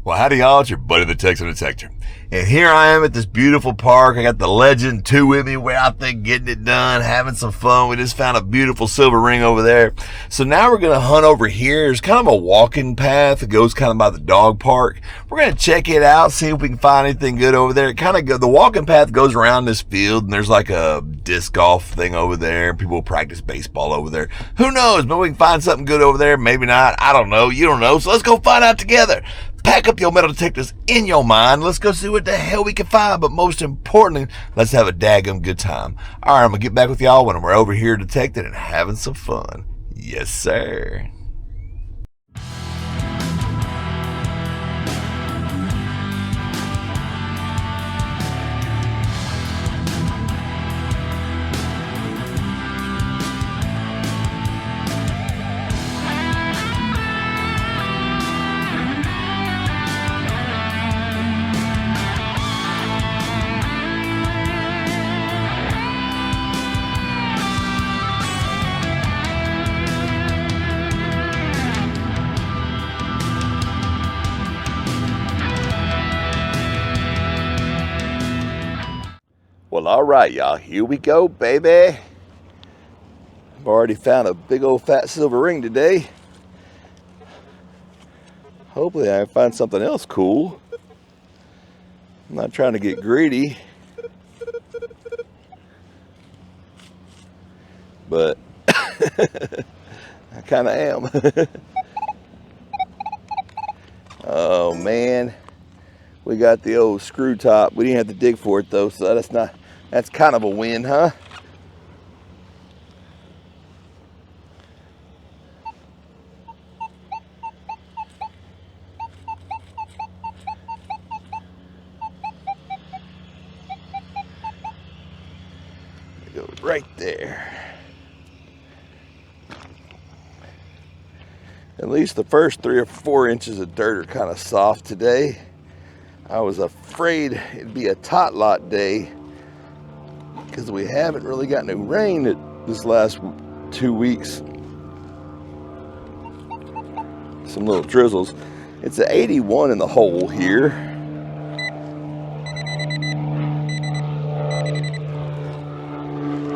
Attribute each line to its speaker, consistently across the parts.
Speaker 1: Well, howdy y'all, it's your buddy the Texas Detector. And here I am at this beautiful park. I got the Legend 2 with me. We're out there getting it done, having some fun. We just found a beautiful silver ring over there. So now we're going to hunt over here. There's kind of a walking path that goes kind of by the dog park. We're going to check it out, see if we can find anything good over there. The walking path goes around this field, and there's like a disc golf thing over there. People practice baseball over there. Who knows? Maybe we can find something good over there. Maybe not. I don't know. You don't know. So let's go find out together. Pack up your metal detectors in your mind. Let's go see what the hell we can find. But most importantly, let's have a daggum good time. All right, I'm going to get back with y'all when we're over here detecting and having some fun. Yes, sir. Well, all right, y'all. Here we go, baby. I've already found a big old fat silver ring today. Hopefully I can find something else cool. I'm not trying to get greedy, but I kind of am. Oh, man. We got the old screw top. We didn't have to dig for it, though, so that's kind of a win, huh? It goes right there. At least the first 3 or 4 inches of dirt are kind of soft today. I was afraid it'd be a tot lot day because we haven't really got no rain this last 2 weeks. Some little drizzles. It's an 81 in the hole here.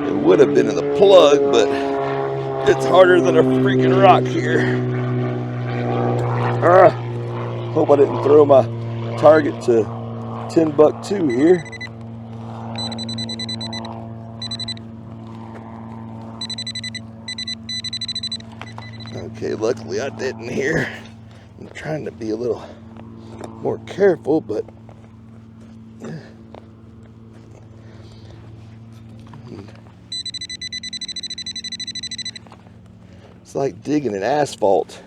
Speaker 1: It would have been in the plug, but it's harder than a freaking rock here. Hope I didn't throw my target to 10 buck 2 here. Okay, luckily I didn't here. I'm trying to be a little more careful, but it's like digging in asphalt.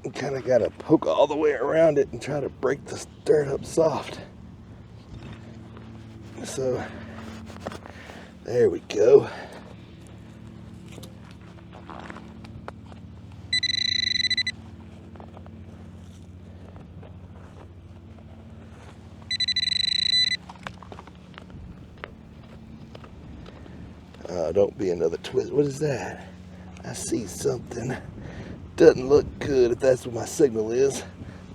Speaker 1: You kind of got to poke all the way around it and try to break this dirt up soft. So, there we go. Don't be another twist. What is that? I see something. Doesn't look good if that's what my signal is,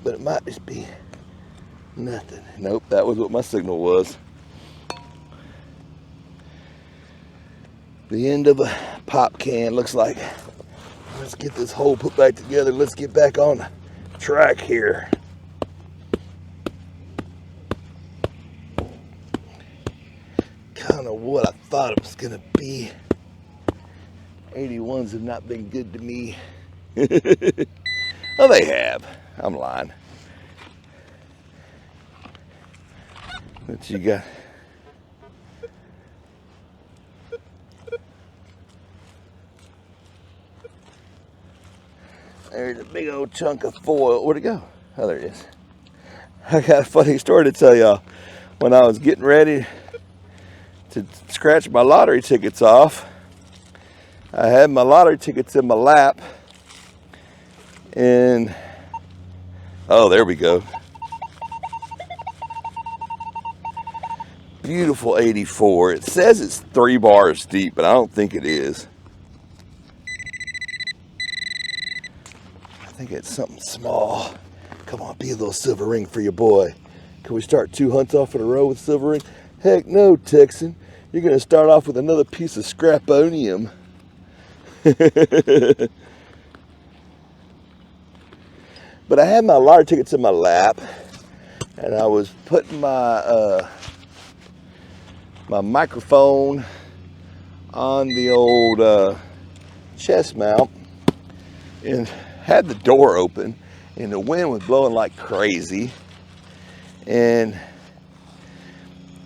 Speaker 1: but it might just be nothing. Nope, that was what my signal was. The end of a pop can, looks like. Let's get this hole put back together. Let's get back on track here. Kind of what I thought it was gonna be. 81s have not been good to me. Well, they have. I'm lying. What you got? There's a big old chunk of foil. Where'd it go? Oh, there it is. I got a funny story to tell y'all. When I was getting ready to scratch my lottery tickets off, I had my lottery tickets in my lap, and oh, there we go. Beautiful 84. It says it's 3 bars deep, but I don't think it is. think it's something small. Come on, be a little silver ring for your boy. Can we start 2 hunts off in a row with silver ring? Heck no, Texan. You're going to start off with another piece of scraponium. But I had my lottery tickets in my lap, and I was putting my my microphone on the old chest mount, and had the door open, and the wind was blowing like crazy, and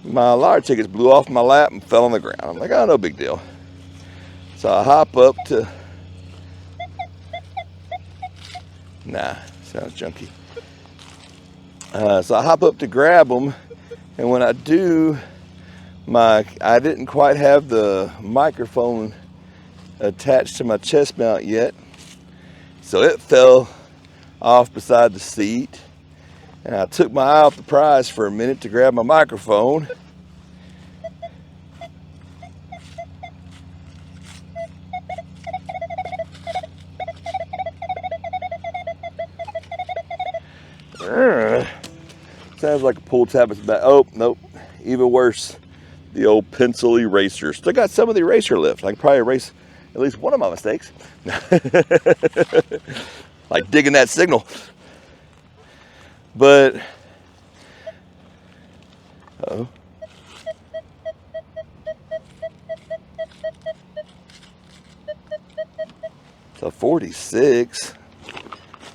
Speaker 1: my lottery tickets blew off my lap and fell on the ground. I'm like, oh, no big deal. So I hop up to, nah, sounds junky. So I hop up to grab them, and when I do, I didn't quite have the microphone attached to my chest mount yet, so it fell off beside the seat, and I took my eye off the prize for a minute to grab my microphone. Sounds like a pull tab. Oh, nope, even worse. The old pencil eraser. Still got some of the eraser left. I can probably erase at least one of my mistakes. Like digging that signal. But, uh-oh. It's a 46.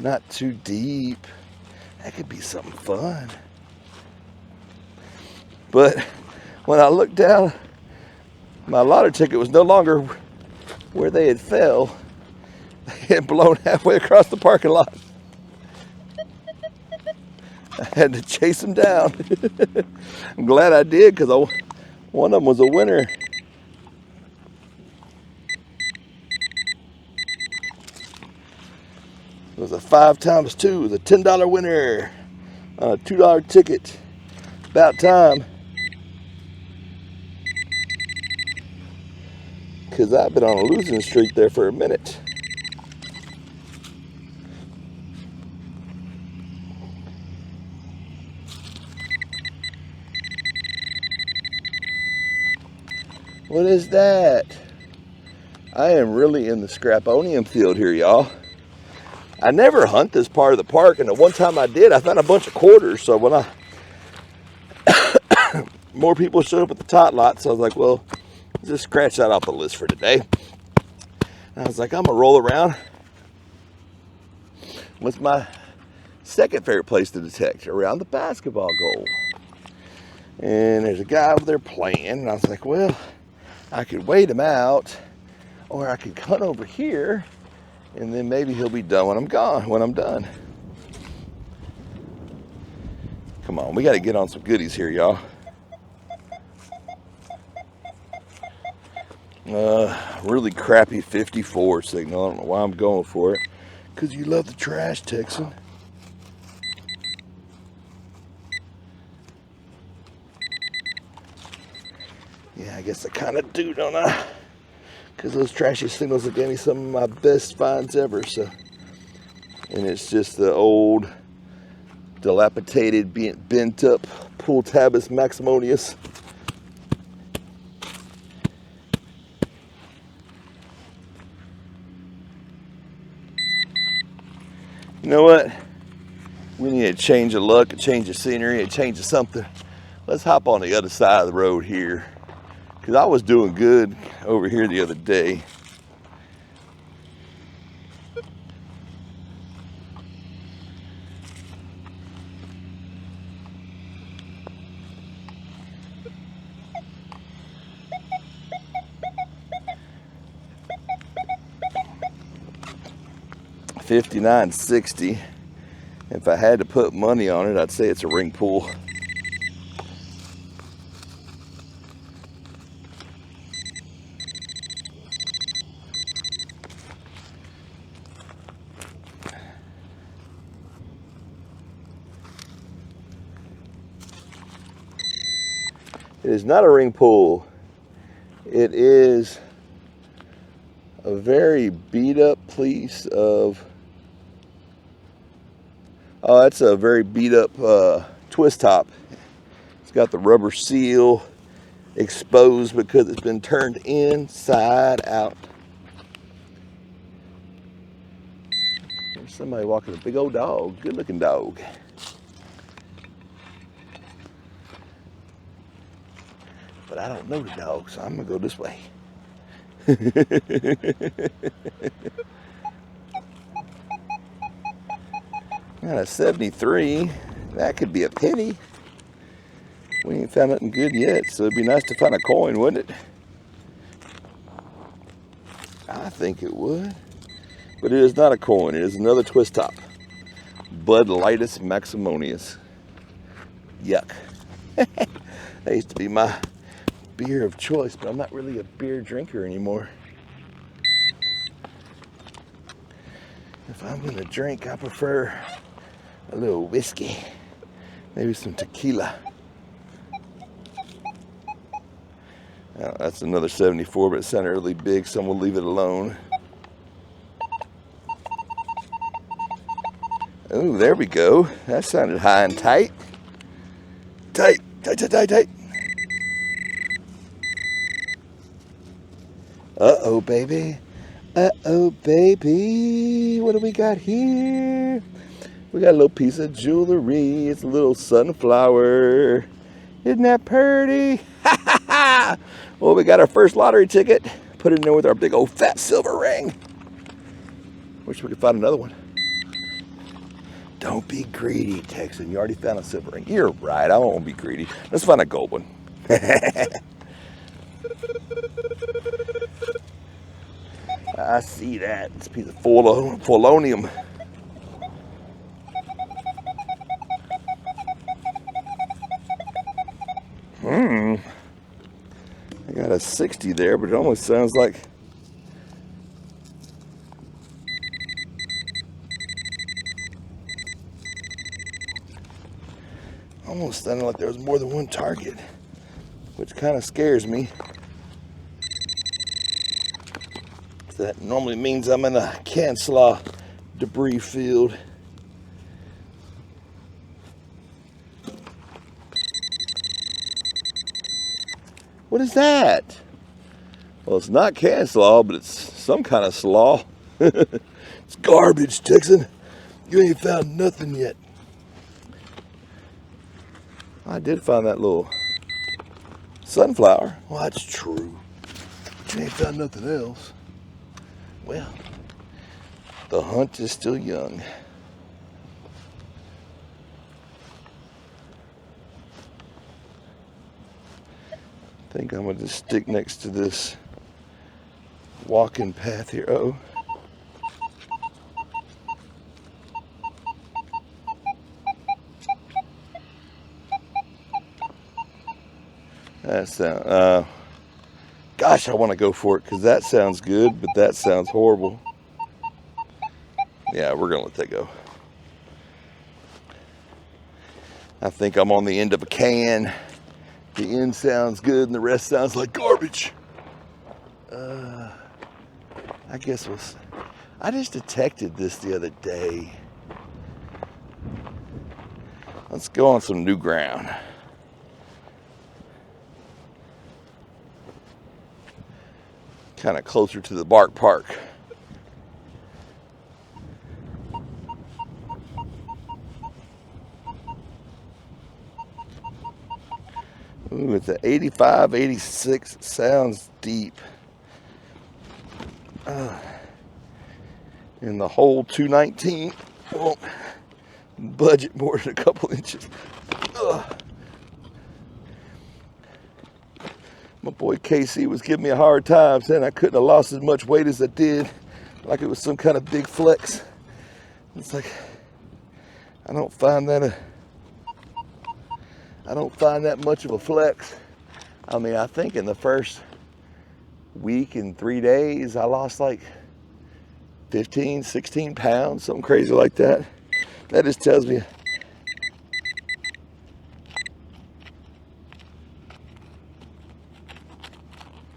Speaker 1: Not too deep. That could be something fun. But when I looked down, my lottery ticket was no longer where they had fell. They had blown halfway across the parking lot. I had to chase them down. I'm glad I did, because one of them was a winner. It was a 5 times 2. It was a $10 winner on a $2 ticket. About time. Because I've been on a losing streak there for a minute. What is that? I am really in the scraponium field here, y'all. I never hunt this part of the park, and the one time I did, I found a bunch of quarters. So when more people showed up at the tot lot, so I was like, well, just scratch that off the list for today. And I was like, I'm gonna roll around. What's my second favorite place to detect? Around the basketball goal. And there's a guy over there playing, and I was like, well, I could wait him out, or I could cut over here, and then maybe he'll be done when I'm gone, when I'm done. Come on, we got to get on some goodies here, y'all. Really crappy 54 signal. I don't know why I'm going for it. Because you love the trash, Texan. Yeah, I guess I kind of do, don't I? Because those trashy signals have gave me some of my best finds ever. So, and it's just the old, dilapidated, bent up Pultabus Maximonius. You know what? We need a change of luck, a change of scenery, a change of something. Let's hop on the other side of the road here. Because I was doing good over here the other day. $59.60. If I had to put money on it, I'd say it's a ring pull. It is not a ring pull. It is a very beat up piece of Oh, that's a very beat up twist top. It's got the rubber seal exposed because it's been turned inside out. There's somebody walking a big old dog, good looking dog. But I don't know the dog, so I'm gonna go this way. Got a 73. That could be a penny. We ain't found nothing good yet, so it'd be nice to find a coin, wouldn't it? I think it would. But it is not a coin. It is another twist top. Bud Lightus Maximonius. Yuck. That used to be my beer of choice, but I'm not really a beer drinker anymore. If I'm gonna drink, I prefer a little whiskey, maybe some tequila. Now, that's another 74, but it sounded really big, so we'll leave it alone. Oh, there we go. That sounded high and tight. Tight, tight, tight, tight, tight. Uh-oh, baby. Uh-oh, baby. What do we got here? We got a little piece of jewelry. It's a little sunflower. Isn't that pretty? Ha ha ha! Well, we got our first lottery ticket. Put it in there with our big old fat silver ring. Wish we could find another one. Don't be greedy, Texan. You already found a silver ring. You're right. I won't be greedy. Let's find a gold one. I see that. It's a piece of polonium. I got a 60 there, but it almost sounds like almost sounded like there was more than one target, which kind of scares me. That normally means I'm in a Canslaw debris field. What is that? Well, it's not Canslaw, but it's some kind of slaw. It's garbage, Texan. You ain't found nothing yet. I did find that little sunflower. Well, that's true. But you ain't found nothing else. Well, the hunt is still young. I think I'm going to just stick next to this walking path here. Uh-oh. That sounds, gosh, I want to go for it because that sounds good, but that sounds horrible. Yeah, we're going to let that go. I think I'm on the end of a can. The end sounds good and the rest sounds like garbage. I guess I just detected this the other day. Let's go on some new ground. Kind of closer to the Bark Park. Ooh, it's an 85, 86. Sounds deep. In the hole 219. Won't budge it more than a couple inches. My boy Casey was giving me a hard time, saying I couldn't have lost as much weight as I did, like it was some kind of big flex. It's like, I don't find that much of a flex. I mean, I think in the first week and 3 days, I lost like 15, 16 pounds, something crazy like that. That just tells me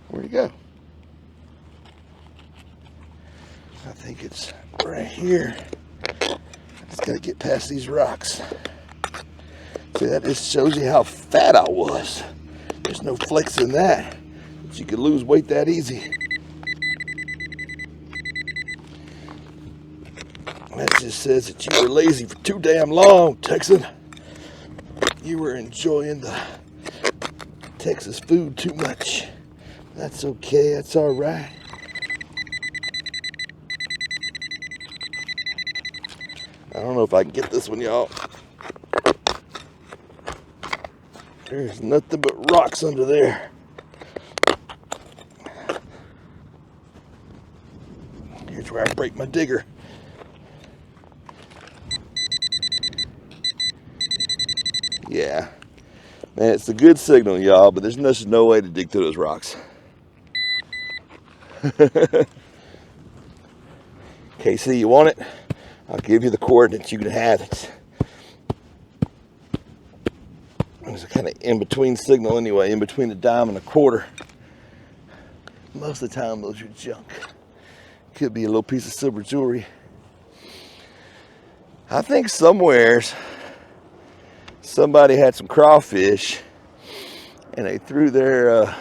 Speaker 1: where'd he go? I think it's right here. It's
Speaker 2: Gotta get past these rocks. See, that just shows you how fat I was. There's no flex in that. But you could lose weight that easy. That just says that you were lazy for too damn long, Texan. You were enjoying the Texas food too much. That's okay, that's alright. I don't know if I can get this one, y'all. There's nothing but rocks under there. Here's where I break my digger. Yeah. Man, it's a good signal, y'all, but there's just no way to dig through those rocks. KC, you want it? I'll give you the coordinates. You can have it. It's a kind of in-between signal anyway, in between a dime and a quarter. Most of the time, those are junk. Could be a little piece of silver jewelry. I think somewheres somebody had some crawfish and they threw their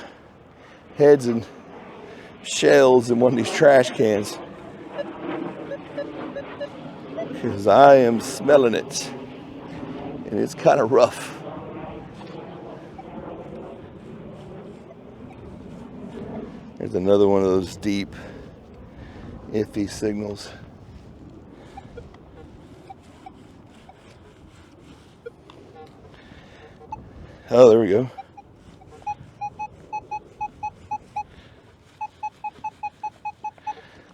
Speaker 2: heads and shells in one of these trash cans. Because I am smelling it. And it's kind of rough. There's another one of those deep, iffy signals. Oh, there we go.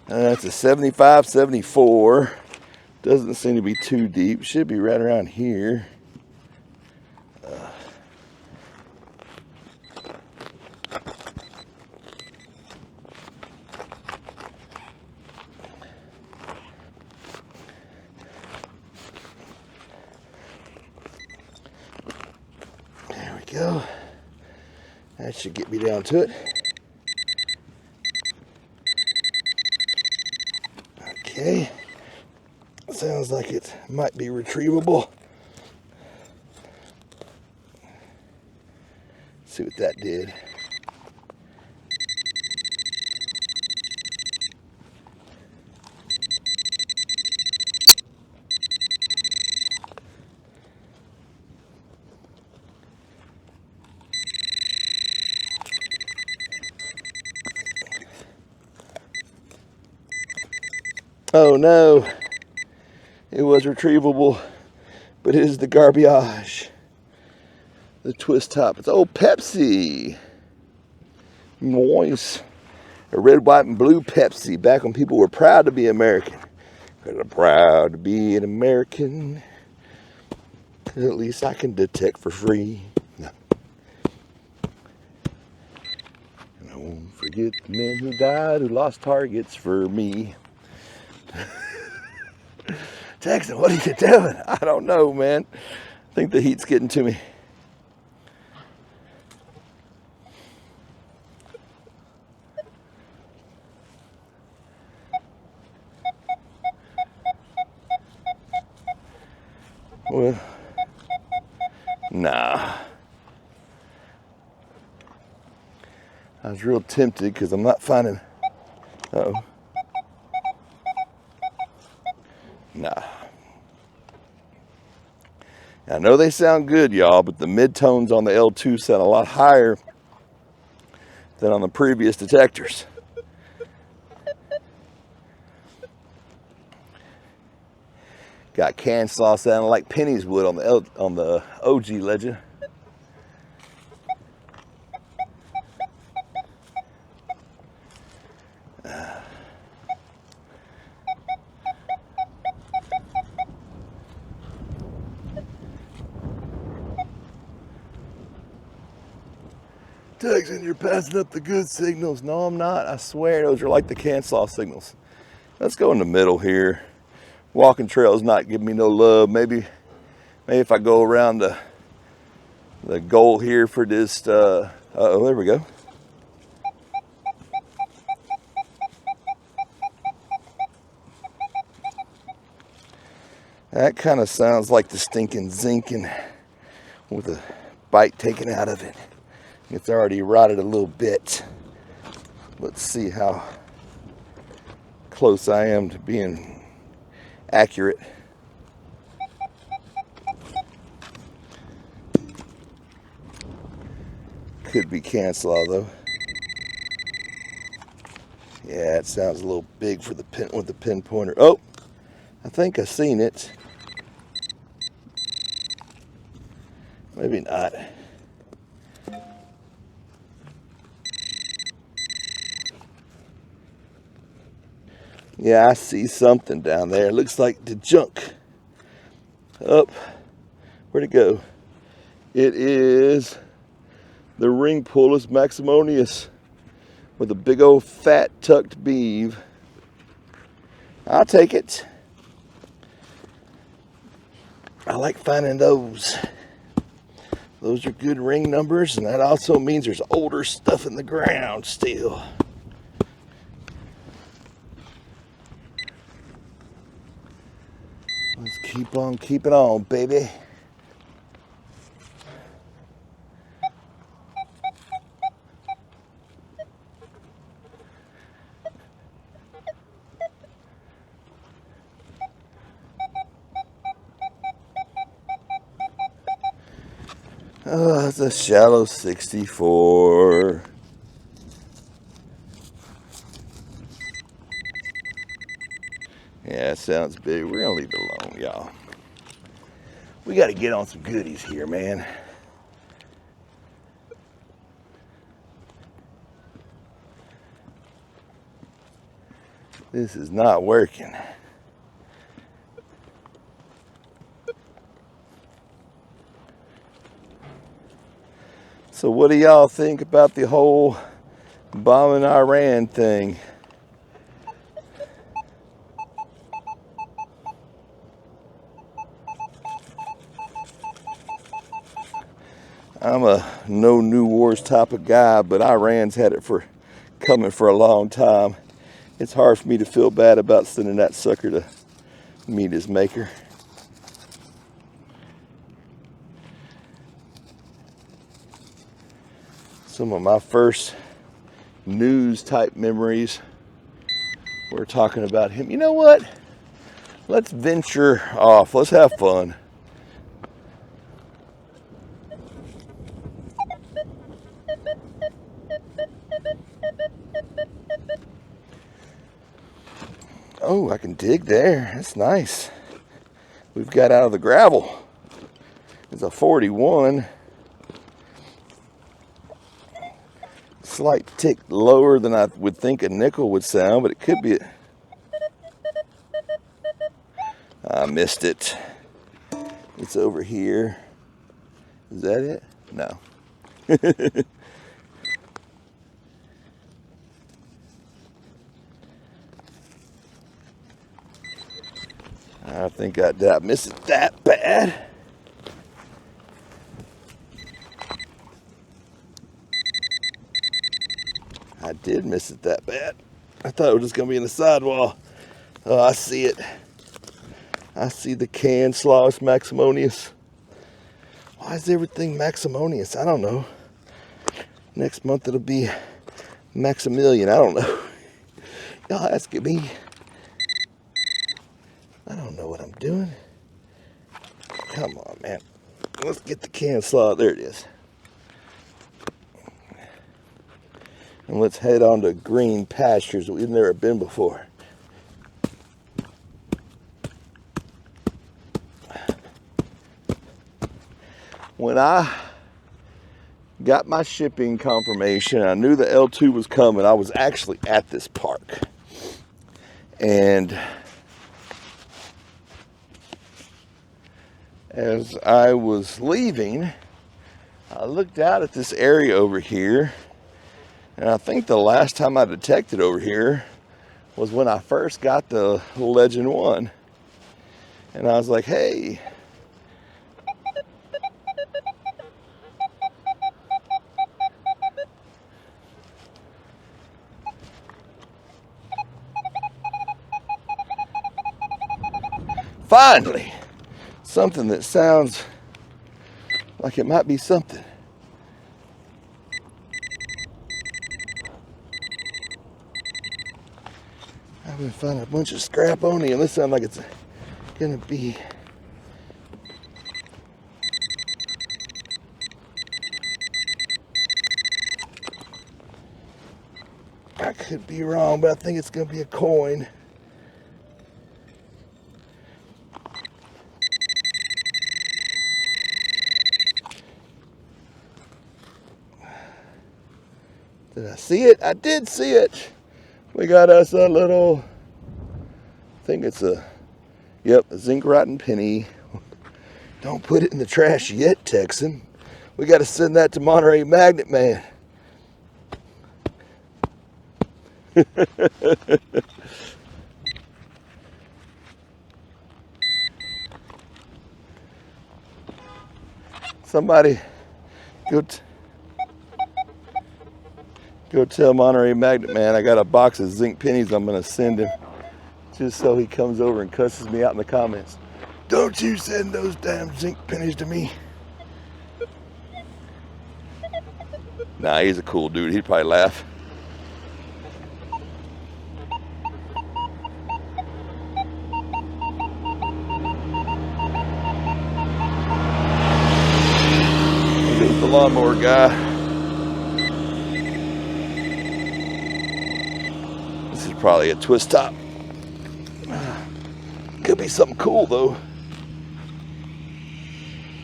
Speaker 2: That's a 75, 74. Doesn't seem to be too deep. Should be right around here. There we go. That should get me down to it. Okay. Sounds like it might be retrievable. Let's see what that did. Oh no, it was retrievable, but it is the garbage. The twist top. It's old Pepsi. Nice. A red, white, and blue Pepsi back when people were proud to be American. They're proud to be an American. At least I can detect for free. No. And I won't forget the men who died, who lost targets for me. Texan, what are you doing? I don't know, man. I think the heat's getting to me. Well, nah. I was real tempted because I'm not finding. Uh-oh. Nah. I know they sound good, y'all, but the midtones on the L2 sound a lot higher than on the previous detectors. Got can saw sounding like pennies would on the OG Legend. Texan, you're passing up the good signals. No, I'm not. I swear those are like the can-saw signals. Let's go in the middle here. Walking trail's not giving me no love. Maybe if I go around the goal here for this. Uh-oh, there we go. That kind of sounds like the stinking zinking with a bite taken out of it. It's already rotted a little bit. Let's see how close I am to being accurate. Could be cancel though. Yeah, it sounds a little big for the pin with the pinpointer. Oh, I think I seen it. Maybe not. Yeah, I see something down there. It looks like the junk. Up. Where'd it go? It is the ring pullus maximonius with a big old fat tucked beeve. I'll take it. I like finding those. Those are good ring numbers, and that also means there's older stuff in the ground still. Let's keep on keeping on, baby. Oh, it's a shallow 64. Yeah, it sounds big. We're gonna leave it alone, y'all. We gotta get on some goodies here, man. This is not working. So what do y'all think about the whole bombing Iran thing? I'm a no new wars type of guy, but Iran's had it for coming for a long time. It's hard for me to feel bad about sending that sucker to meet his maker. Some of my first news type memories were talking about him. You know what? Let's venture off. Let's have fun. Oh, I can dig there. That's nice. We've got out of the gravel. It's a 41. Slight tick lower than I would think a nickel would sound, but it could be. I missed it. It's over here. Is that it? No. I think I missed it that bad. I did miss it that bad. I thought it was just going to be in the sidewall. Oh, I see it. I see the can Slaus Maximonius. Why is everything Maximonius? I don't know. Next month it'll be Maximilian. I don't know. Y'all asking me. I don't know what I'm doing. Come on, man. Let's get the can Slaus. There it is. And let's head on to green pastures that we've never been before. When I got my shipping confirmation, I knew the L2 was coming. I was actually at this park. And as I was leaving, I looked out at this area over here. And I think the last time I detected over here was when I first got the Legend 1. And I was like, hey. Finally, something that sounds like it might be something. I've been finding a bunch of scrap-oni, and this sounds like it's gonna be. I could be wrong, but I think it's gonna be a coin. Did I see it? I did see it. We got us a little, I think it's a zinc rotten penny. Don't put it in the trash yet, Texan. We got to send that to Monterey Magnet Man. Somebody go tell Monterey Magnet Man I got a box of zinc pennies I'm gonna send him, just so he comes over and cusses me out in the comments. Don't you send those damn zinc pennies to me. Nah, he's a cool dude. He'd probably laugh. There's the lawnmower guy. This is probably a twist top. Could be something cool though.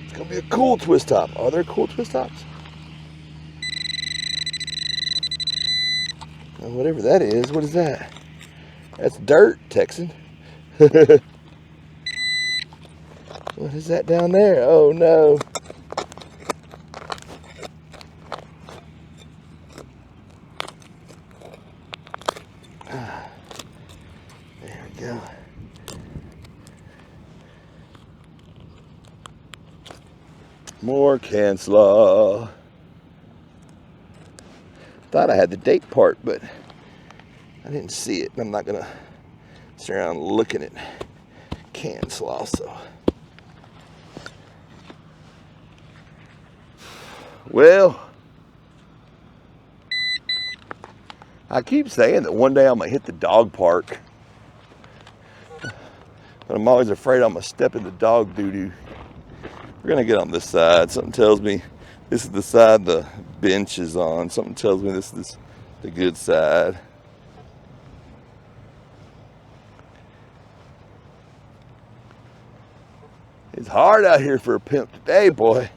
Speaker 2: It's gonna be a cool twist top. Are there cool twist tops? Well, whatever that is, what is that? That's dirt, Texan. What is that down there? Oh no. There we go. More Canslaw. Thought I had the date part, but I didn't see it. I'm not gonna sit around looking at Canslaw, so. Well, I keep saying that one day I'm gonna hit the dog park, but I'm always afraid I'm gonna step into dog doo-doo. We're gonna get on this side. Something tells me this is the side the bench is on. Something tells me this is the good side. It's hard out here for a pimp today, boy.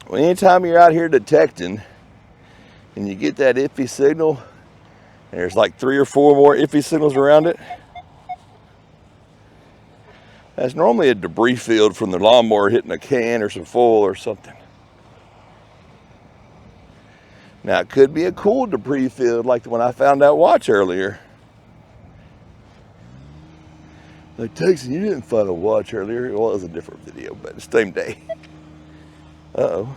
Speaker 2: Well, anytime you're out here detecting and you get that iffy signal, and there's like 3 or 4 more iffy signals around it, that's normally a debris field from the lawnmower hitting a can or some foil or something. Now, it could be a cool debris field like the one I found that watch earlier. Like, Texan, you didn't find a watch earlier. Well, it was a different video, but the same day. Uh-oh.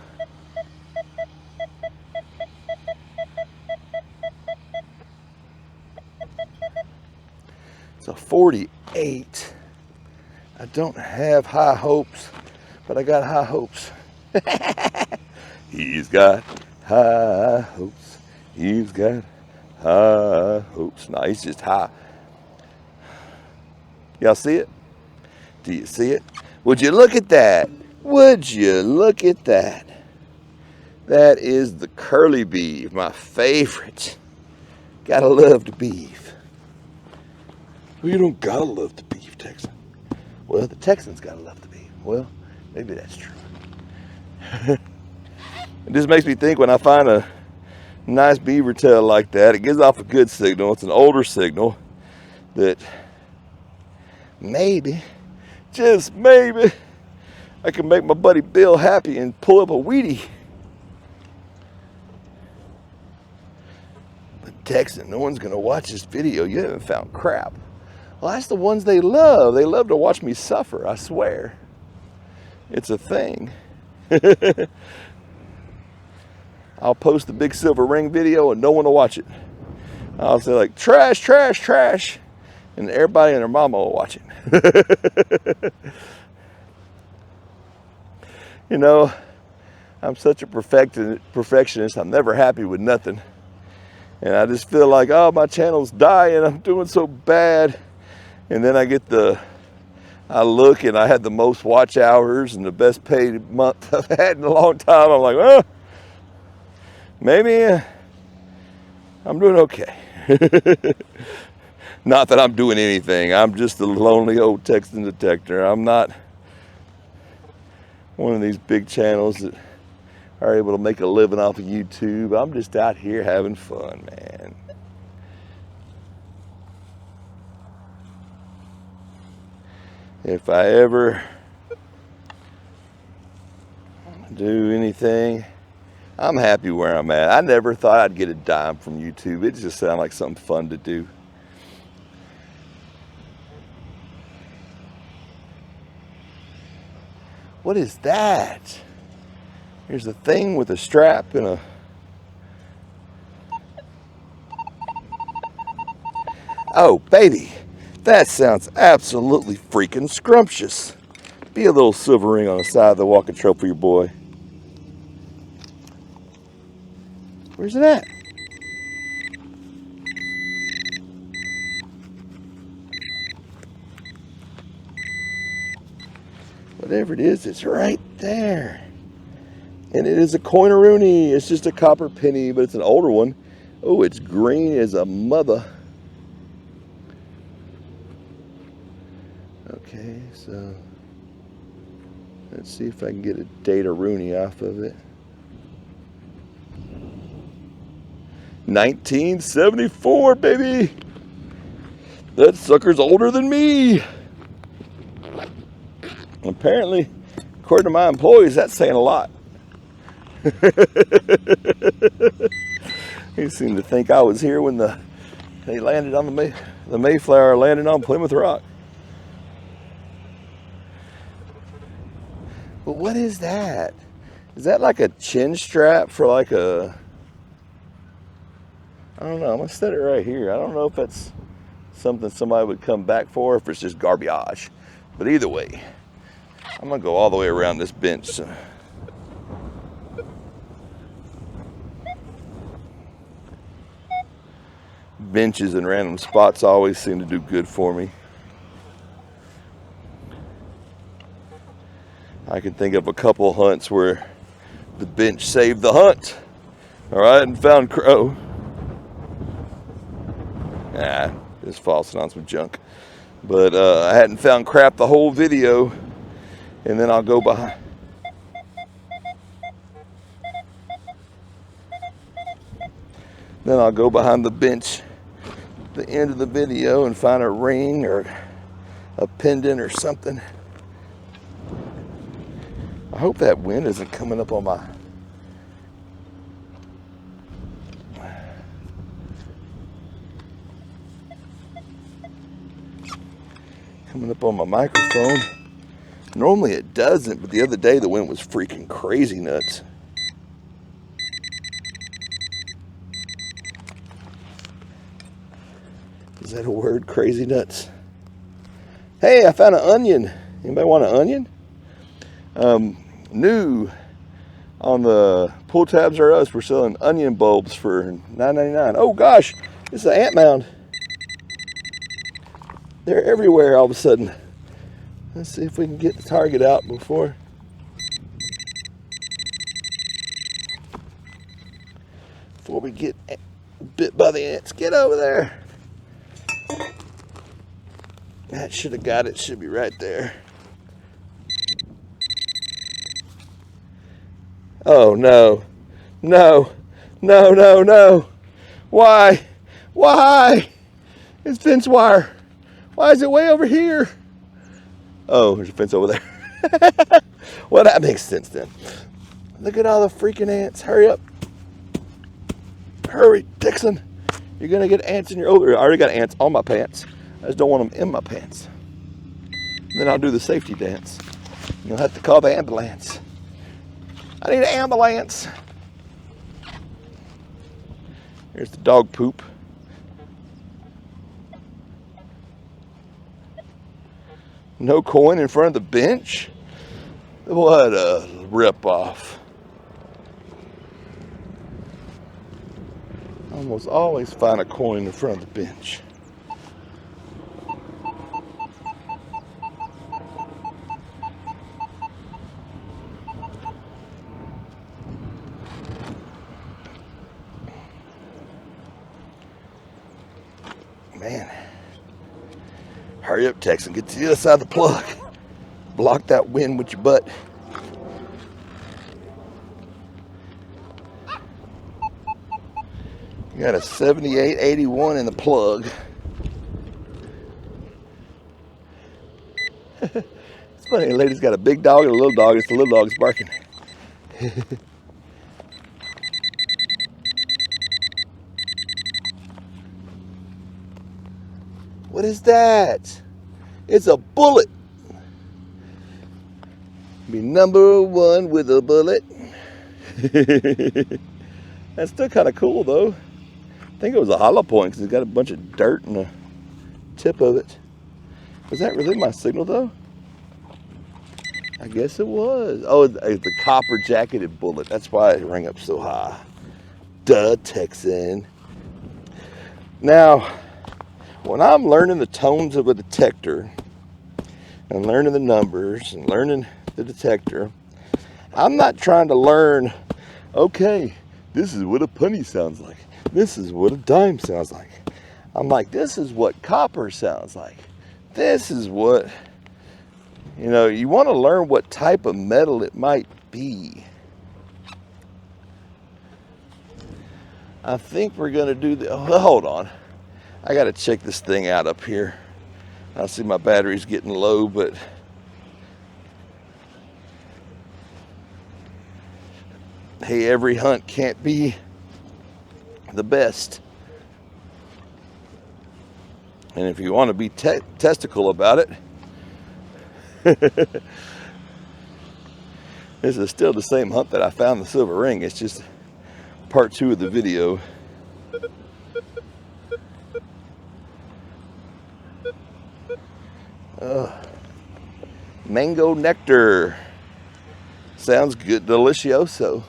Speaker 2: It's a 48. I don't have high hopes, but I got high hopes. He's got high hopes. He's got high hopes. No, he's just high. Y'all see it? Do you see it? Would you look at that? Would you look at that? That is the curly beef, my favorite. Gotta love the beef. Well, you don't gotta love the beef, Texan. Well, the Texans gotta love the beef. Well, maybe that's true. It just makes me think when I find a nice beaver tail like that, it gives off a good signal. It's an older signal that maybe, just maybe, I can make my buddy Bill happy and pull up a Wheatie. But Texan, no one's gonna watch this video. You haven't found crap. Well, that's the ones they love. They love to watch me suffer, I swear. It's a thing. I'll post the big silver ring video and no one will watch it. I'll say like, trash, trash, trash. And everybody and their mama will watch it. You know, I'm such a perfectionist. I'm never happy with nothing. And I just feel like, oh, my channel's dying. I'm doing so bad. And then I look and I had the most watch hours and the best paid month I've had in a long time. I'm like, well, maybe I'm doing okay. Not that I'm doing anything. I'm just a lonely old texting detector. I'm not one of these big channels that are able to make a living off of YouTube. I'm just out here having fun, man. If I ever do anything, I'm happy where I'm at. I never thought I'd get a dime from YouTube. It just sounded like something fun to do. What is that? Here's a thing with a strap and a... Oh, baby. That sounds absolutely freaking scrumptious. Be a little silver ring on the side of the walking trail for your boy. Where's it at? Whatever it is, it's right there. And it is a coin-a-rooney. It's just a copper penny, but it's an older one. Oh, it's green as a mother. Okay, so let's see if I can get a data-rooney off of it. 1974, baby. That sucker's older than me. Apparently, according to my employees, that's saying a lot. He seemed to think I was here when they landed on the Mayflower landed on Plymouth Rock. But what is that? Is that like a chin strap for like a... I don't know. I'm going to set it right here. I don't know if that's something somebody would come back for, or if it's just garbage. But either way, I'm going to go all the way around this bench. So. Benches and random spots always seem to do good for me. I can think of a couple hunts where the bench saved the hunt. All right, and found crow. Just falsing on some junk. But I hadn't found crap the whole video. And then I'll go behind. Then I'll go behind the bench at the end of the video and find a ring or a pendant or something. I hope that wind isn't coming up on my... coming up on my microphone. Normally it doesn't, but the other day the wind was freaking crazy nuts. Is that a word, crazy nuts? Hey, I found an onion. Anybody want an onion? New on the Pull Tabs R Us, we're selling onion bulbs for $9.99. Oh gosh, it's an ant mound. They're everywhere all of a sudden. Let's see if we can get the target out before we get bit by the ants. Get over there. That should have got it. Should be right there. Oh no. No. No, no, no. Why? Why? It's fence wire. Why is it way over here? Oh, there's a fence over there. Well, that makes sense then. Look at all the freaking ants. Hurry up. Hurry, Dixon. You're going to get ants in your... Oh, I already got ants on my pants. I just don't want them in my pants. And then I'll do the safety dance. You'll have to call the ambulance. I need an ambulance. Here's the dog poop. No coin in front of the bench? What a ripoff. Almost always find a coin in front of the bench. Man, hurry up, Texan, get to the other side of the plug. Block that wind with your butt. You got a 7881 in the plug. It's funny, the lady's got a big dog and a little dog. It's the little dog's barking. What is that? It's a bullet. Be number one with a bullet. That's still kind of cool though. I think it was a hollow point because it's got a bunch of dirt in the tip of it. Was that really my signal though? I guess it was. Oh, it's the copper jacketed bullet. That's why it rang up so high. Duh, Texan. Now, when I'm learning the tones of a detector and learning the numbers and learning the detector, I'm not trying to learn, okay, this is what a penny sounds like. This is what a dime sounds like. I'm like, this is what copper sounds like. This is what, you know, you want to learn what type of metal it might be. I think we're going to do the, oh, hold on. I got to check this thing out up here. I see my battery's getting low, but hey, every hunt can't be the best. And if you want to be testicle about it, this is still the same hunt that I found the silver ring. It's just part 2 of the video. Mango nectar. Sounds good, delicioso.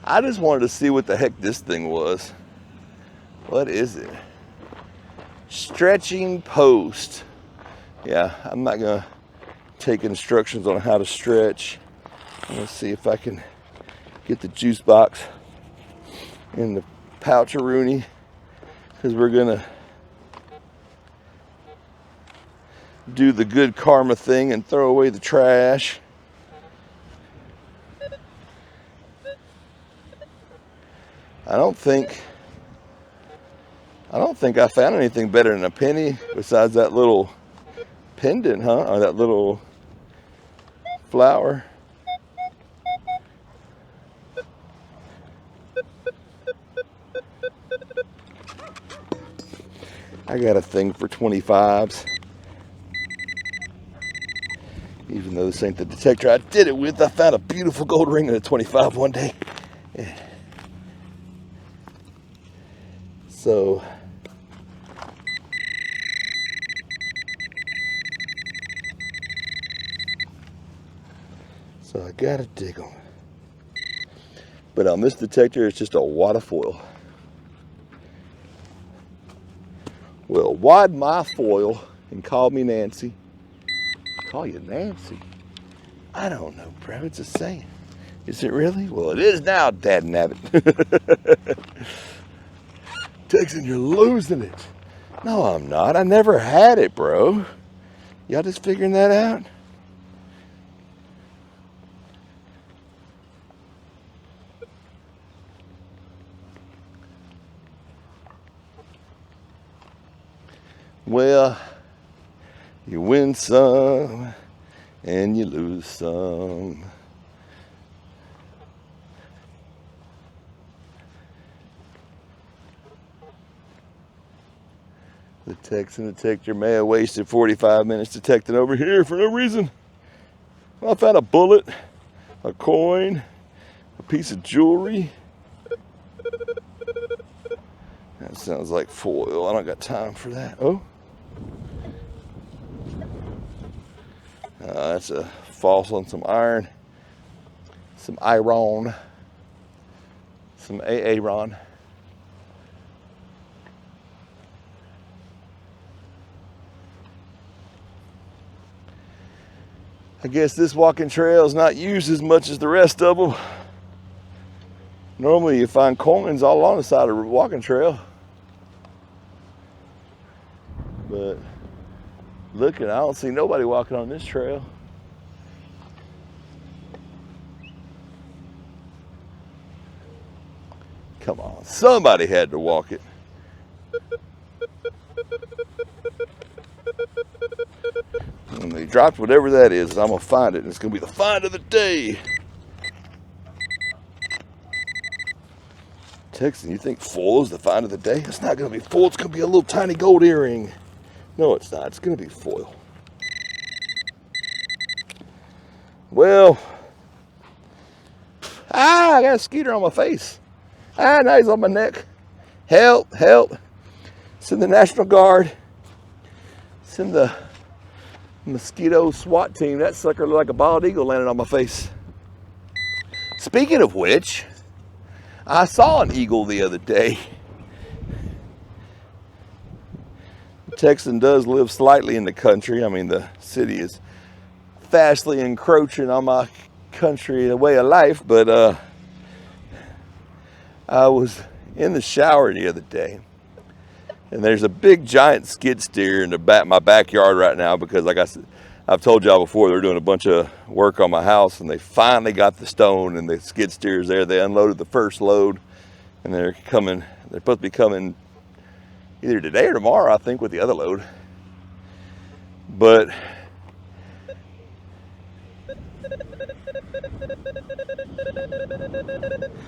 Speaker 2: I just wanted to see what the heck this thing was. What is it? Stretching post. Yeah, I'm not gonna take instructions on how to stretch. Let's see if I can get the juice box in the pouch-a-rooney, because we're gonna do the good karma thing and throw away the trash. I don't think I found anything better than a penny besides that little pendant, huh? Or that little flower. I got a thing for 25s. Even though this ain't the detector I did it with, I found a beautiful gold ring in a 25 one day. Yeah. So I gotta dig them. But on this detector, it's just a wad of foil. Well, wad my foil and call me Nancy. Call you Nancy? I don't know, bro. It's a saying. Is it really? Well, it is now, Dad Nabbit. Texan, you're losing it. No, I'm not. I never had it, bro. Y'all just figuring that out? Well, you win some and you lose some. The Texan detector may have wasted 45 minutes detecting over here for no reason. Well, I found a bullet, a coin, a piece of jewelry. That sounds like foil. I don't got time for that. Oh. That's a false on some iron. Some iron. Some aaron. I guess this walking trail is not used as much as the rest of them. Normally you find coins all along the side of a walking trail. But looking, I don't see nobody walking on this trail. Come on, somebody had to walk it. And they dropped whatever that is, I'm gonna find it, and it's gonna be the find of the day. Texan, you think foil is the find of the day? It's not gonna be foil, it's gonna be a little tiny gold earring. No, it's not, it's gonna be foil. Well, I got a skeeter on my face. Now he's on my neck. Help, help. Send the National Guard. Send the mosquito SWAT team. That sucker looked like a bald eagle landed on my face. Speaking of which, I saw an eagle the other day. Texan does live slightly in the country. I mean, the city is fastly encroaching on my country and way of life, but I was in the shower the other day, and there's a big giant skid steer in my backyard right now because, like I've told y'all before, they're doing a bunch of work on my house, and they finally got the stone and the skid steer's there. They unloaded the first load, and they're supposed to be coming either today or tomorrow, I think, with the other load. But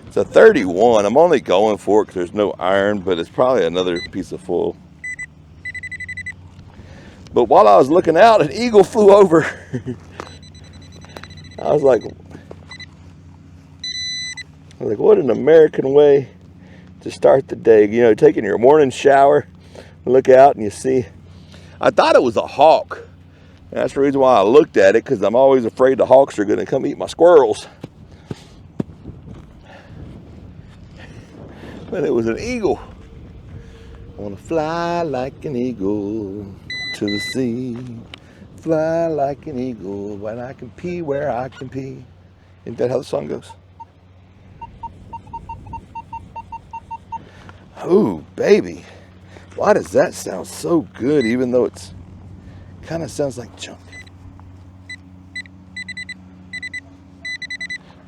Speaker 2: it's a 31. I'm only going for it because there's no iron, but it's probably another piece of foil. But while I was looking out, an eagle flew over. I was like, what an American way to start the day. You know, taking your morning shower, look out and you see. I thought it was a hawk. And that's the reason why I looked at it, because I'm always afraid the hawks are going to come eat my squirrels. But it was an eagle. I want to fly like an eagle to the sea. Fly like an eagle when I can pee where I can pee. Isn't that how the song goes? Oh, baby. Why does that sound so good, even though it's kind of sounds like junk?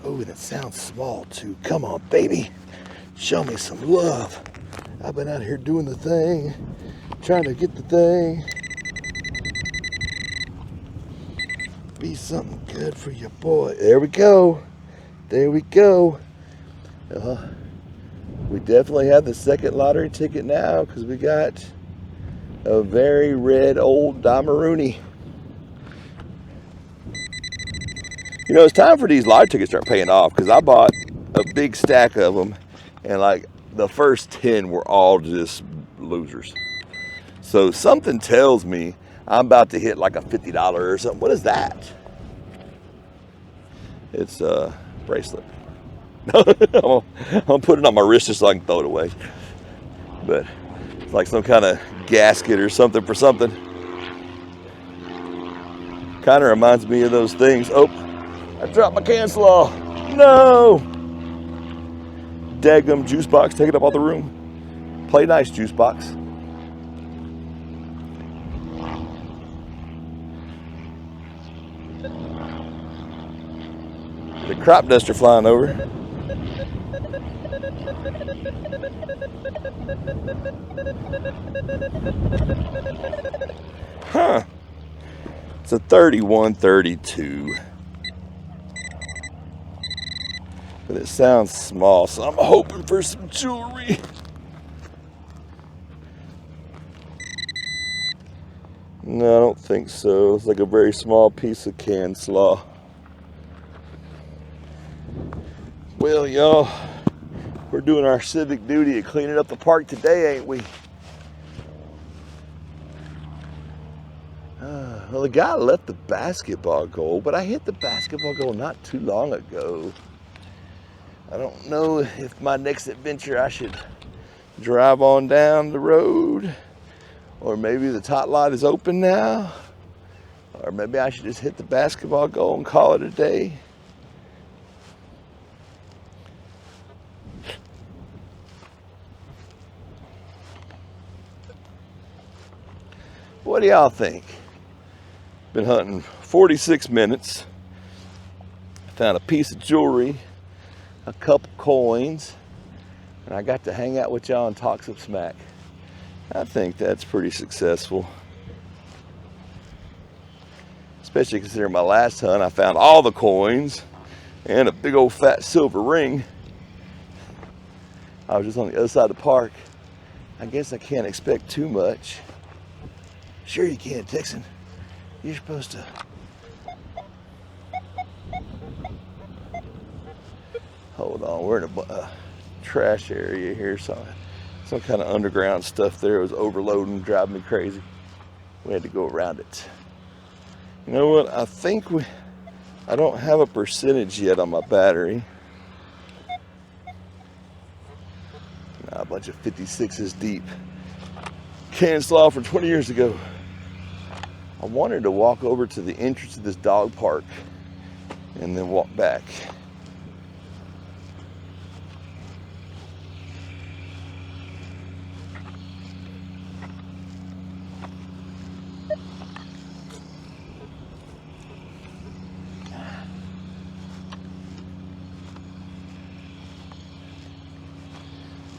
Speaker 2: Oh, and it sounds small too. Come on, baby. Show me some love. I've been out here doing the thing, trying to get the thing. Be something good for your boy. There we go. There we go. We definitely have the second lottery ticket now because we got a very red old Damaruni. You know, it's time for these lottery tickets to start paying off because I bought a big stack of them, and like the first 10 were all just losers. So something tells me I'm about to hit like a $50 or something. What is that? It's a bracelet. I'm gonna put it on my wrist just so I can throw it away. But it's like some kind of gasket or something for something. Kind of reminds me of those things. Oh, I dropped my can slaw. No! Daggum juice box, take it up out the room. Play nice, juice box. The crop duster flying over. Huh. It's a 3132. But it sounds small, so I'm hoping for some jewelry. No, I don't think so. It's like a very small piece of can slaw. Well, y'all, We're doing our civic duty of cleaning up the park today, ain't we? Well, the guy left the basketball goal, but I hit the basketball goal not too long ago. I don't know if my next adventure I should drive on down the road, or maybe the tot lot is open now, or maybe I should just hit the basketball goal and call it a day. What do y'all think? Been hunting 46 minutes. Found a piece of jewelry, a couple coins, and I got to hang out with y'all and talk some smack. I think that's pretty successful. Especially considering my last hunt, I found all the coins and a big old fat silver ring. I was just on the other side of the park. I guess I can't expect too much. Sure you can, Texan. You're supposed to. Hold on, we're in a trash area here, so some kind of underground stuff there was overloading, driving me crazy. We had to go around it. You know what? I think I don't have a percentage yet on my battery. Nah, a bunch of 56s deep. Cancel off from 20 years ago. I wanted to walk over to the entrance of this dog park and then walk back.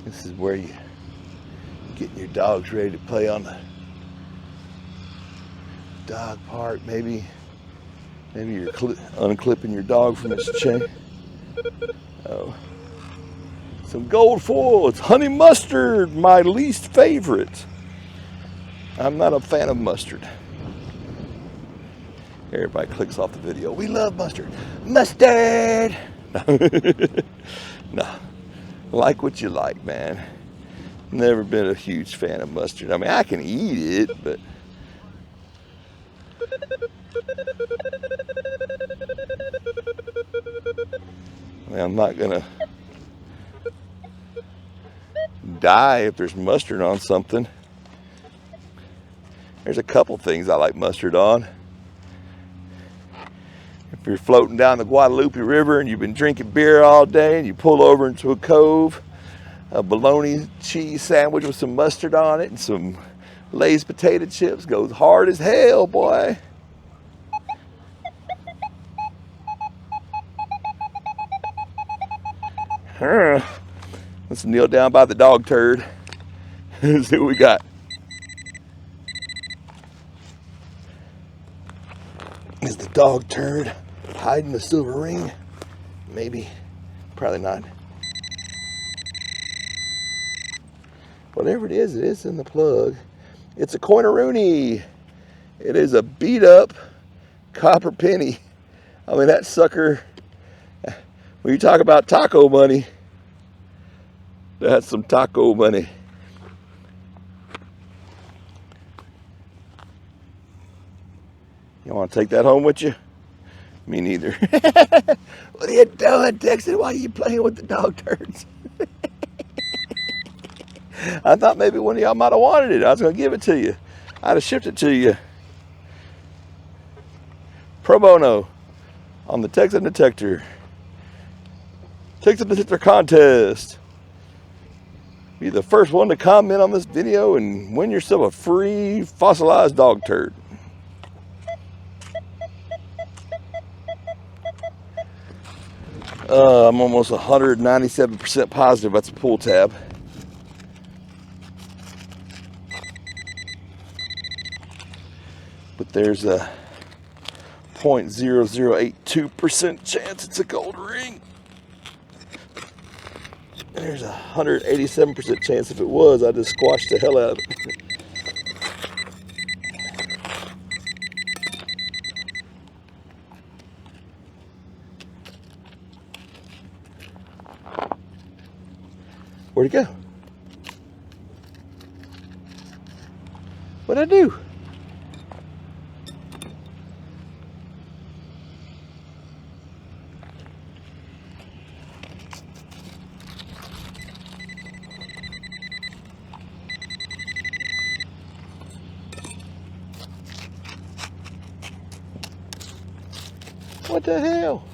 Speaker 2: This is where you getting your dogs ready to play on the dog park. Maybe you're unclipping your dog from its chain. Oh, some gold foil. It's honey mustard, my least favorite. I'm not a fan of mustard. Everybody clicks off the video. We love mustard. Mustard! No. Like what you like, man. Never been a huge fan of mustard. I mean, I can eat it, but I mean, I'm not gonna die if there's mustard on something. There's a couple things I like mustard on. If you're floating down the Guadalupe River and you've been drinking beer all day and you pull over into a cove, a bologna cheese sandwich with some mustard on it and some Lay's potato chips goes hard as hell, boy. Let's kneel down by the dog turd and see what we got. Is the dog turd hiding the silver ring? Maybe. Probably not. Whatever it is in the plug. It's a coin-a-rooney. It is a beat up copper penny. I mean, that sucker, when you talk about taco money, that's some taco money. You want to take that home with you? Me neither. What are you doing, Texan? Why are you playing with the dog turds? I thought maybe one of y'all might have wanted it. I was going to give it to you. I'd have shipped it to you. Pro bono on the Texan Detector. Texan Detector contest. Be the first one to comment on this video and win yourself a free fossilized dog turd. I'm almost 197% positive that's a pull tab. But there's a 0.0082% chance it's a gold ring. There's a 187% chance if it was, I'd just squashed the hell out of it. Where'd he go? What'd I do? What the hell?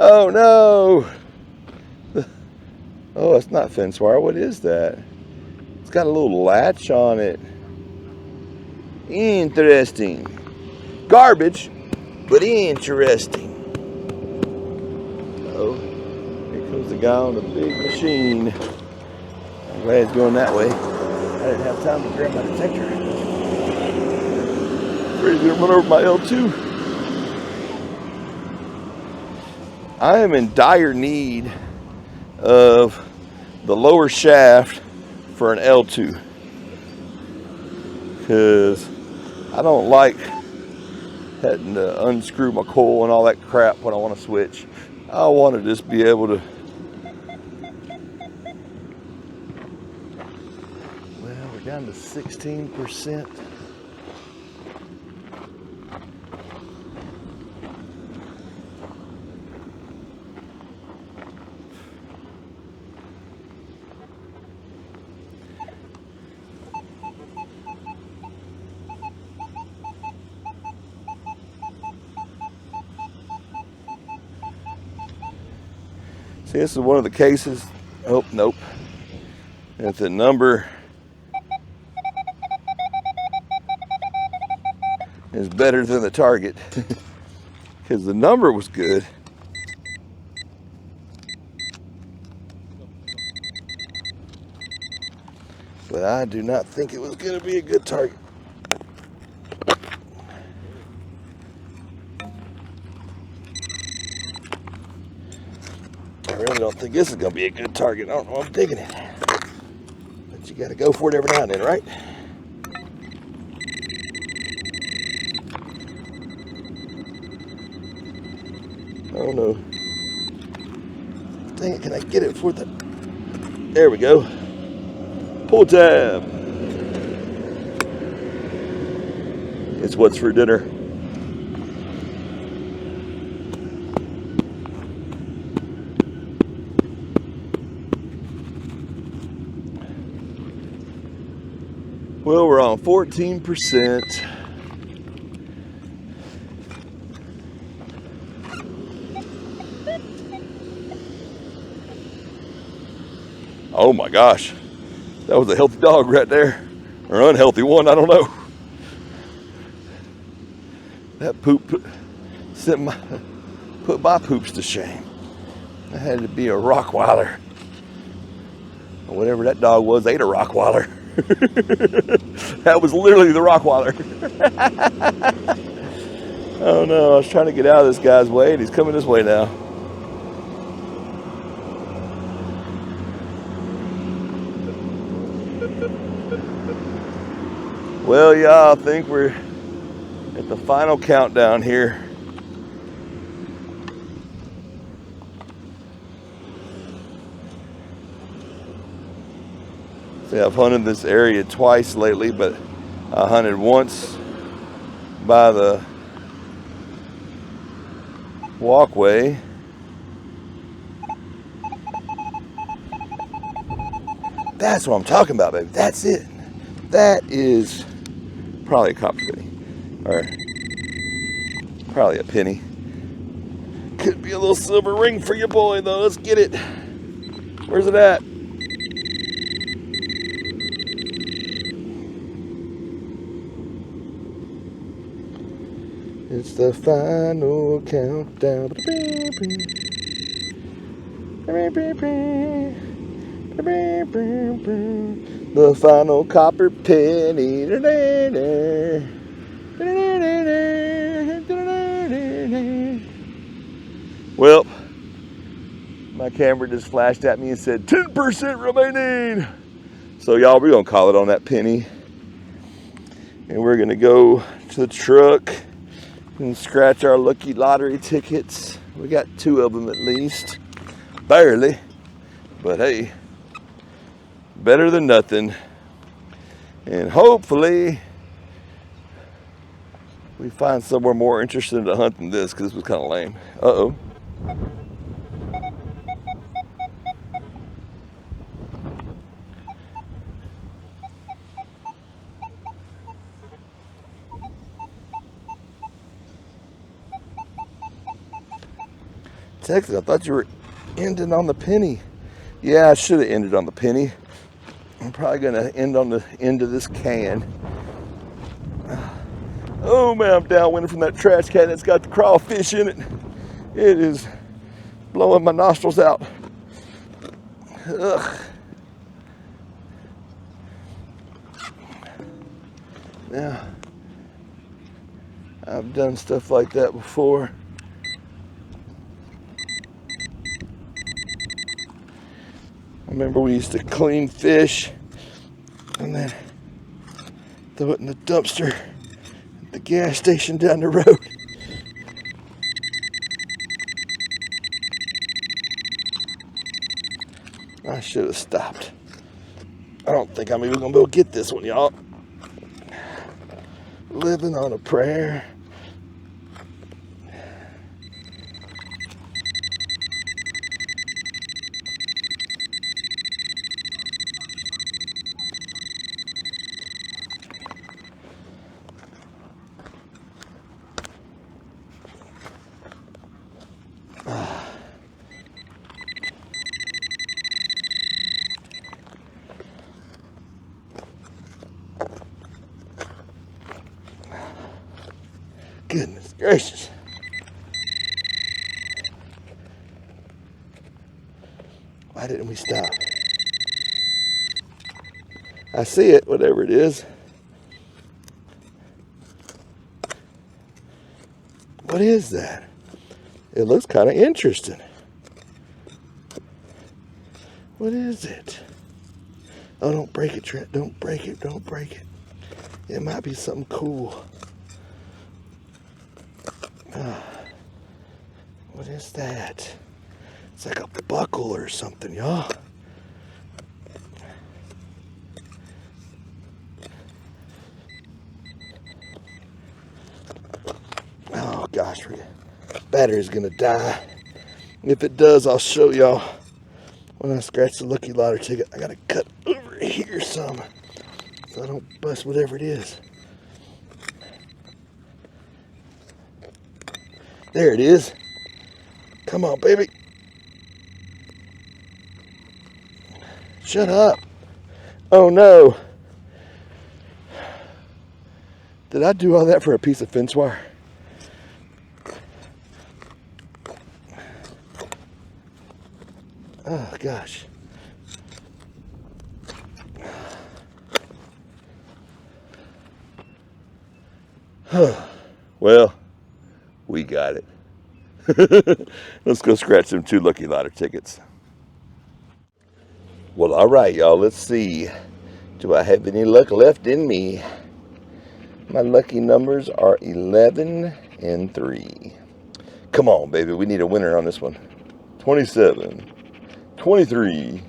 Speaker 2: Oh no! Oh, it's not fence wire. What is that? It's got a little latch on it. Interesting. Garbage, but interesting. Oh, here comes the guy on the big machine. I'm glad he's going that way. I didn't have time to grab my detector. Ready to run over my L2. I am in dire need of the lower shaft for an L2 because I don't like having to unscrew my coil and all that crap when I want to switch. I want to just be able to. Well, we're down to 16%. See, this is one of the cases. Oh, nope. If the number is better than the target, because the number was good. But I do not think it was going to be a good target. I really don't think this is going to be a good target. I don't know why I'm digging it. But you got to go for it every now and then, right? Oh no. Dang it, can I get it for the... There we go. Pull tab. It's what's for dinner. Well, we're on 14%. Oh my gosh. That was a healthy dog right there. Or unhealthy one, I don't know. That poop put my poops to shame. That had to be a Rottweiler. Or whatever that dog was, ate a Rottweiler. That was literally the Rottweiler. Oh no, I was trying to get out of this guy's way and he's coming this way now. Well, yeah, I think we're at the final countdown here. See, I've hunted this area twice lately, but I hunted once by the walkway. That's what I'm talking about, baby. That's it. That is probably a copper penny, or probably a penny. Could be a little silver ring for your boy, though. Let's get it. Where's it at? It's the final countdown. The final copper penny. Well, my My camera just flashed at me and said 10% remaining. So y'all, we're gonna call it on that penny. And we're gonna go to the truck and scratch our lucky lottery tickets. We got 2 of them at least. Barely. But hey, better than nothing. And hopefully we find somewhere more interesting to hunt than this, because this was kind of lame. Uh-oh. Texas, I thought you were ending on the penny. Yeah, I should have ended on the penny. I'm probably gonna end on the end of this can. Oh man, I'm downwind from that trash can that's got the crawfish in it. It is blowing my nostrils out. Ugh. Now, I've done stuff like that before. I remember we used to clean fish and then throw it in the dumpster at the gas station down the road. I should have stopped. I don't think I'm even gonna be able to get this one, y'all. Living on a prayer. Goodness gracious. Why didn't we stop? I see it, whatever it is. What is that? It looks kind of interesting. What is it? Oh, don't break it, Trent. Don't break it. Don't break it. It might be something cool. What is that? It's like a buckle or something, y'all. Oh gosh, battery's gonna die. If it does, I'll show y'all when I scratch the lucky lottery ticket. I gotta cut over here some so I don't bust whatever it is. There it is. Come on, baby. Shut up. Oh no. Did I do all that for a piece of fence wire? Oh gosh. Well, we got it. Let's go scratch them 2 lucky lottery tickets. Well, all right, y'all. Let's see. Do I have any luck left in me? My lucky numbers are 11 and 3. Come on, baby. We need a winner on this one. 27, 23,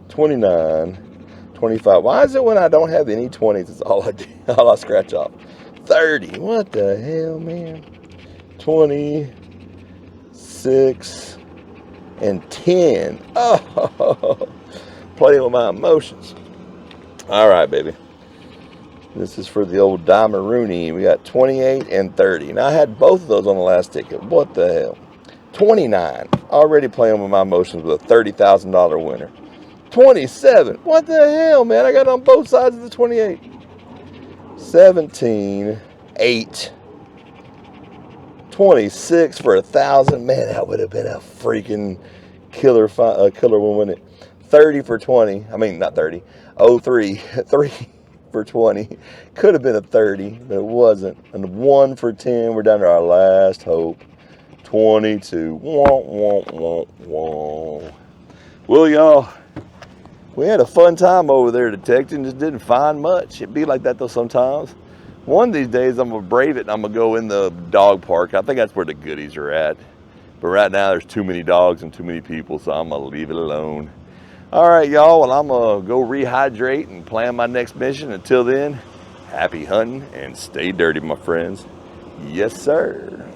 Speaker 2: 29, 25. Why is it when I don't have any 20s, it's all I do, all I scratch off? 30. What the hell, man? 26 and 10. Oh, playing with my emotions. All right, baby. This is for the old Dimarooney. We got 28 and 30. Now, I had both of those on the last ticket. What the hell? 29. Already playing with my emotions with a $30,000 winner. 27. What the hell, man? I got on both sides of the 28. 17. 8. 26 for 1,000. Man, that would have been a freaking killer one, wouldn't it? 30 for 20. I mean, not 30. Oh, 3. 3 for 20. Could have been a 30, but it wasn't. And 1 for 10. We're down to our last hope. 22. Wah, wah, wah, wah. Well, y'all, we had a fun time over there detecting, just didn't find much. It'd be like that though sometimes. One of these days I'm gonna brave it and I'm gonna go in the dog park. I think that's where the goodies are at. But right now there's too many dogs and too many people, so I'm gonna leave it alone. All right, y'all, well, I'm gonna go rehydrate and plan my next mission. Until then, happy hunting and stay dirty, my friends. Yes, sir.